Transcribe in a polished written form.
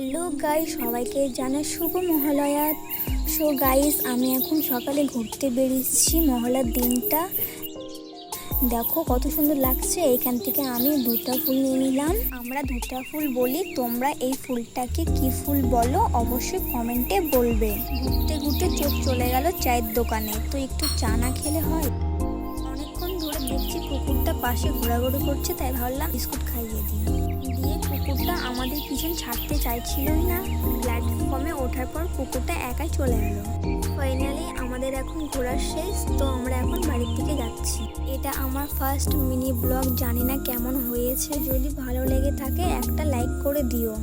Hello guys, সবাইকে জানাই শুভ Mahalaya. So guys, আমি এখন সকালে ঘুরতে বেরিয়েছি। মহালয়ার দিনটা দেখো কত সুন্দর লাগছে। এইখান থেকে আমি দুটা ফুল নিয়ে নিলাম। আমরা দুটা ফুল বলি, তোমরা এই ফুলটাকে কি ফুল বলো অবশ্যই কমেন্টে বলবে। ঘুরতে ঘুরতে চোখ চলে গেল চায়ের দোকানে, তো একটু চা না খেলে হয়। অনেকক্ষণ ধরে দেখছি কুকুরটা পাশে ঘোরাঘুরি করছে, তাই ভাবলাম বিস্কুট খাইয়ে দিই। দিয়ে কুকুরটা আমাদের পিছন ছাড়তে চাইছিলই না। প্ল্যাটফর্মে ওঠার পর কুকুরটা একাই চলে গেল। ফাইনালি আমাদের এখন ঘোরার শেষ, তো আমরা এখন বাড়ির দিকে যাচ্ছি। এটা আমার ফার্স্ট মিনি ব্লগ, জানি না কেমন হয়েছে। যদি ভালো লেগে থাকে একটা লাইক করে দিও।